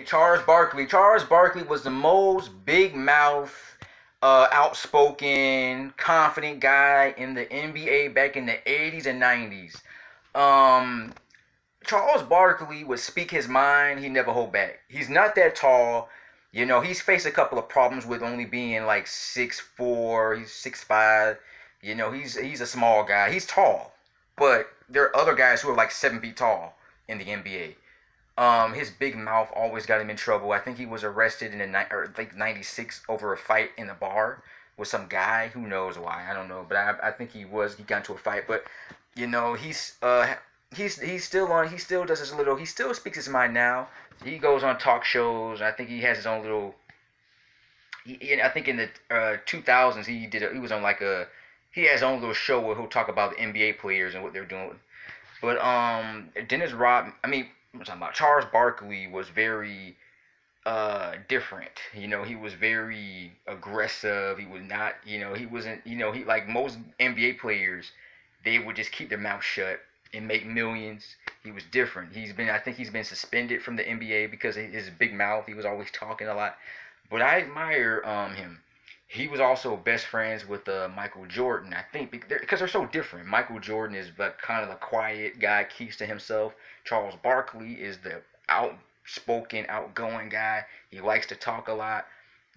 Charles Barkley. Charles Barkley was the most big mouth, outspoken, confident guy in the NBA back in the 80's and 90's. Um, Charles Barkley would speak his mind. He never hold back. He's not that tall. He's faced a couple of problems with only being like 6'4". He's 6'5". He's a small guy. He's tall, but there are other guys who are like 7 feet tall in the NBA. His big mouth always got him in trouble. I think he was arrested in like '96 over a fight in a bar with some guy. Who knows why? I don't know, but I think he was. He got into a fight, but he's still on. He still does his little. He still speaks his mind now. He goes on talk shows. I think he has his own little. I think in the 2000s he was on like a. He has his own little show where he'll talk about the NBA players and what they're doing. But Dennis Rod. I mean, I'm talking about Charles Barkley was very different. He was very aggressive. He was not. He wasn't. He like most NBA players, they would just keep their mouth shut and make millions. He was different. I think he's been suspended from the NBA because of his big mouth. He was always talking a lot. But I admire him. He was also best friends with Michael Jordan. I think because they're so different. Michael Jordan is like kind of the quiet guy, keeps to himself. Charles Barkley is the outspoken, outgoing guy. He likes to talk a lot.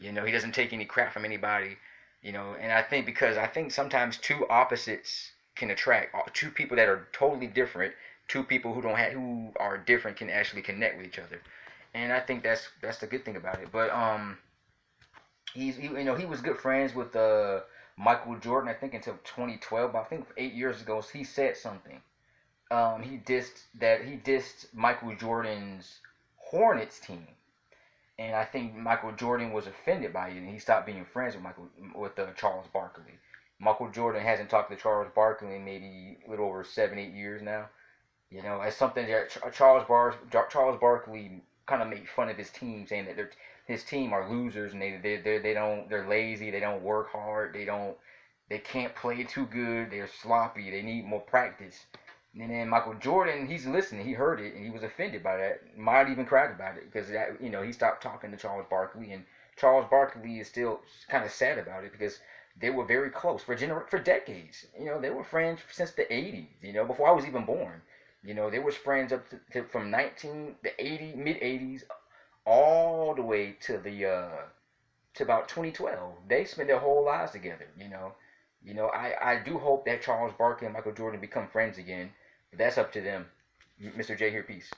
He doesn't take any crap from anybody. And I think sometimes two opposites can attract two people that are totally different. Two people who are different can actually connect with each other. And I think that's the good thing about it. But he was good friends with Michael Jordan. I think until 2012. But I think 8 years ago he said something. He dissed Michael Jordan's Hornets team, and I think Michael Jordan was offended by it, and he stopped being friends with Charles Barkley. Michael Jordan hasn't talked to Charles Barkley in maybe a little over 7-8 years now. As something that Charles Barkley kind of made fun of his team, saying that his team are losers and they're lazy, they don't work hard, they can't play too good, they're sloppy, they need more practice. And then Michael Jordan, he's listening, he heard it, and he was offended by that. Might even cried about it because he stopped talking to Charles Barkley, and Charles Barkley is still kind of sad about it because they were very close for decades. They were friends since the '80s. Before I was even born. They was friends up from mid '80s all the way to about 2012. They spent their whole lives together. I do hope that Charles Barkley and Michael Jordan become friends again. But that's up to them. Mr. J here, peace.